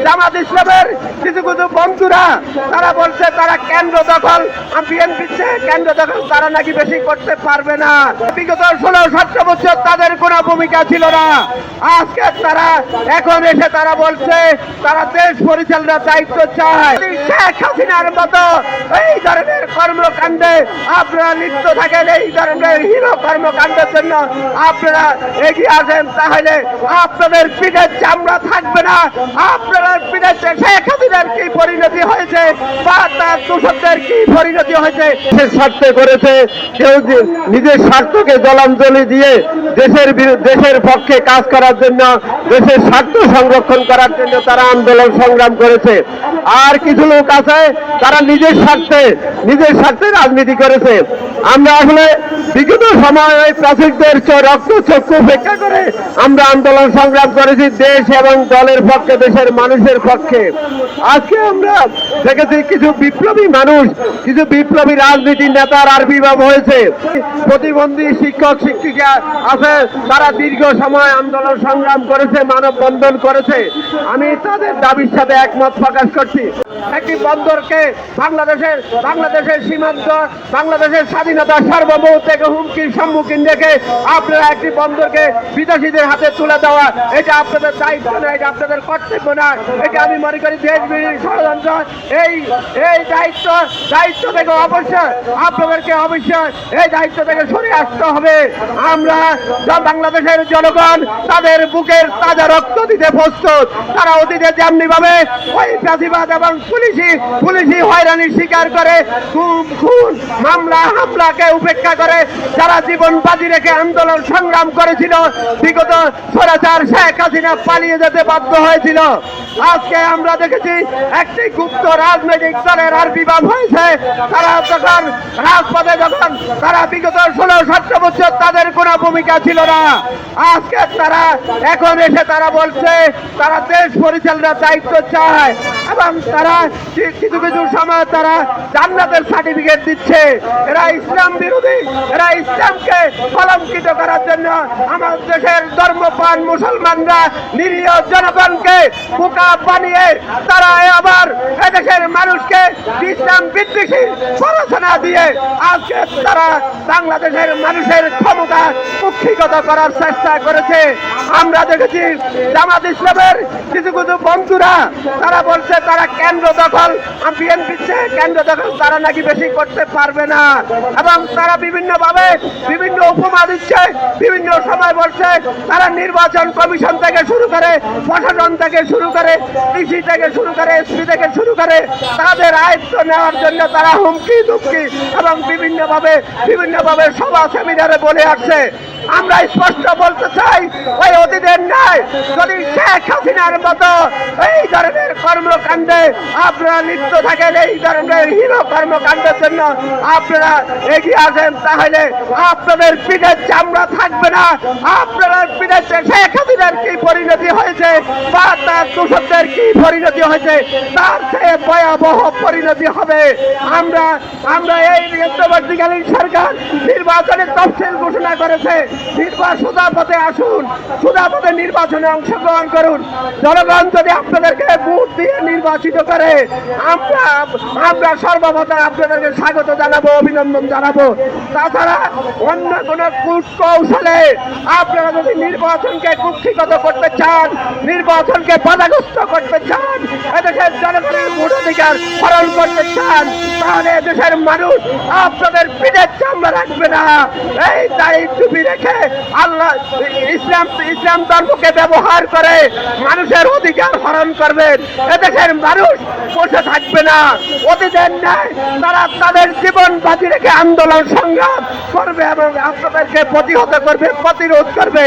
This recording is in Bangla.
জামাত ইসলামের কিছু কিছু বন্ধুরা তারা বলছে তারা কেন্দ্র দখল, বিএনপি কেন্দ্র দখল তারা নাকি বেশি করতে পারবে না। বিগত 16-17 বছর তাদের কোনো ভূমিকা ছিল না। আজকে তারা এখন এসে তারা বলছে তারা দেশ পরিচালনার দায়িত্ব চায়। শেখ হাসিনার মতো এই ধরনের কর্মকাণ্ডে আপনারা লিপ্ত থাকেন, এই ধরনের হীন কর্মকাণ্ডের জন্য আপনারা এগিয়ে আসেন, তাহলে আপনাদের পিঠের চামড়া থাকবে না। আপনারা পিঠের শেখ হাসিনার কি পরিণতি হয়েছে বা তার দূষকদের কি পরিণতি হয়েছে স্বার্থে করেছে, কেউ নিজের স্বার্থকে জলাঞ্জলি দিয়ে দেশের পক্ষে কাজ করার জন্য, দেশের স্বার্থ সংরক্ষণ করার জন্য তারা আন্দোলন সংগ্রাম করেছে। আর কিছু লোক আছে তারা নিজের স্বার্থে রাজনীতি করেছে। আমরা আসলে বিগত সময় ওই প্রাচীরদের রক্ত চক্ষু উপেক্ষা করে আমরা আন্দোলন সংগ্রাম করেছি দেশ এবং দলের পক্ষে, দেশের মানুষের পক্ষে। আজকে আমরা দেখেছি কিছু বিপ্লবী মানুষ, কিছু বিপ্লবী রাজনীতির নেতার আবির্ভাব হয়েছে। প্রতিবন্ধী শিক্ষক শিক্ষিকা আছে, তারা দীর্ঘ সময় আন্দোলন সংগ্রাম করেছে, মানববন্ধন করেছে। আমি তাদের দাবির সাথে একমত প্রকাশ করছি। একটি বন্দরকে বাংলাদেশের সীমান্ত, বাংলাদেশের স্বাধীনতা সার্বভৌমত্বকে হুমকির সম্মুখীন রেখে আপনারা একটি বন্দরকে বিদেশিদের হাতে তুলে দেওয়া, এটা আপনাদের দায়িত্ব না, এটা আপনাদের কর্তব্য না। এটা আমি মনে করি দেশ বিরোধী ষড়যন্ত্র। এই দায়িত্ব থেকে আপনাদেরকে অবশ্যই এই দায়িত্ব থেকে সরে আসতে হবে। আমরা বাংলাদেশের জনগণ তাদের বুকের তাজা রক্ত দিতে প্রস্তুত। তারা অতীতে যেমনি ভাবে ওই ফ্যাসিবাদ এবং পুলিশি হয়রানির শিকার করে, খুন মামলা হামলাকে উপেক্ষা করে যারা জীবন বাজি রেখে আন্দোলন সংগ্রাম করেছিল, বিগত স্বৈরাচার শেখ হাসিনা পালিয়ে যেতে বাধ্য হয়েছিল। আজকে আমরা দেখেছি একটি গুপ্ত রাজনৈতিক দলের আবির্ভাব হয়েছে। তারা যখন রাজপথে তারা বিগত 16-17 বছর তাদের কোনো ভূমিকা ছিল না। আজকে তারা এখন এসে তারা বলছে তারা দেশ পরিচালনার দায়িত্ব চায় এবং তারা কিছু সময় তারা জান্নাতের সার্টিফিকেট দিচ্ছে। এরা ইসলাম বিরোধী, এরা ইসলামকে কলঙ্কিত করার জন্য আমাদের দেশের ধর্মপ্রাণ মুসলমানরা নিরীহ জনগণকে বোকা বানিয়ে তারা আবার এদেশের মানুষকে ইসলাম বিদ্বেষী প্ররোচনা দিয়ে আজকে তারা বাংলাদেশের মানুষের ক্ষমতা কুক্ষিগত করার চেষ্টা করেছে। আমরা দেখেছি জামাত ইসলামের কিছু বন্ধুরা তারা বলছে তারা কেন্দ্র দখল, বিএনপি কেন্দ্র দখল তারা নাকি বেশি করতে পারবে না এবং তারা বিভিন্ন উপমা দিচ্ছে, বিভিন্ন সময় বলছে তারা নির্বাচন কমিশন থেকে শুরু করে, প্রশাসন থেকে শুরু করে, কৃষি থেকে শুরু করে, এসপি থেকে শুরু করে তাদের আয়ত্ত নেওয়ার জন্য তারা হুমকি দুমকি এবং বিভিন্নভাবে সভা সেমিনারে বলে আসছে। আমরা স্পষ্ট বলতে চাই ওই অতীতের ন্যায় যদি শেখ হাসিনার মতো এই ধরনের কর্মকাণ্ডে আপনারা লিপ্ত থাকেন, এই ধরনের হীন কর্মকাণ্ডের জন্য আপনারা এগিয়ে আসেন, তাহলে আপনাদের পিঠের চামড়া থাকবে না। আপনারা পিঠের শেখ হাসিনার কি পরিণতি হয়েছে বা তার দূষকদের কি পরিণতি হয়েছে তার চেয়ে ভয়াবহ পরিণতি হবে। আমরা এই অন্তর্বর্তীকালীন সরকার নির্বাচনের তফসিল ঘোষণা করেছে। সোজা পথে আসুন, সোজা পথে নির্বাচনে অংশগ্রহণ করুন। জনগণ যদি আপনাদেরকে ভোট দিয়ে নির্বাচিত করে আমরা সর্বপ্রথম আপনাদেরকে স্বাগত জানাবো, অভিনন্দন জানাবো। তাছাড়া অন্য কোন কৌশলে আপনারা যদি নির্বাচনকে কুক্ষিগত করতে চান, নির্বাচনকে বাধাগ্রস্ত করতে চান, এদেশের জনগণের ভোটাধিকার হরণ করতে চান, তাহলে দেশের মানুষ আপনাদের পিঠের চামড়া রাখবে না। এই দায়িত্ব রেখে আল্লাহ ইসলাম ধর্মকে ব্যবহার করে মানুষের অধিকার হরণ করবেন। এদেশের মানুষ বসে থাকবে না। অতীতের ন্যায় তারা তাদের জীবন বাজি রেখে আন্দোলন সংগ্রাম করবে এবং আপনাদেরকে প্রতিহত করবে, প্রতিরোধ করবে।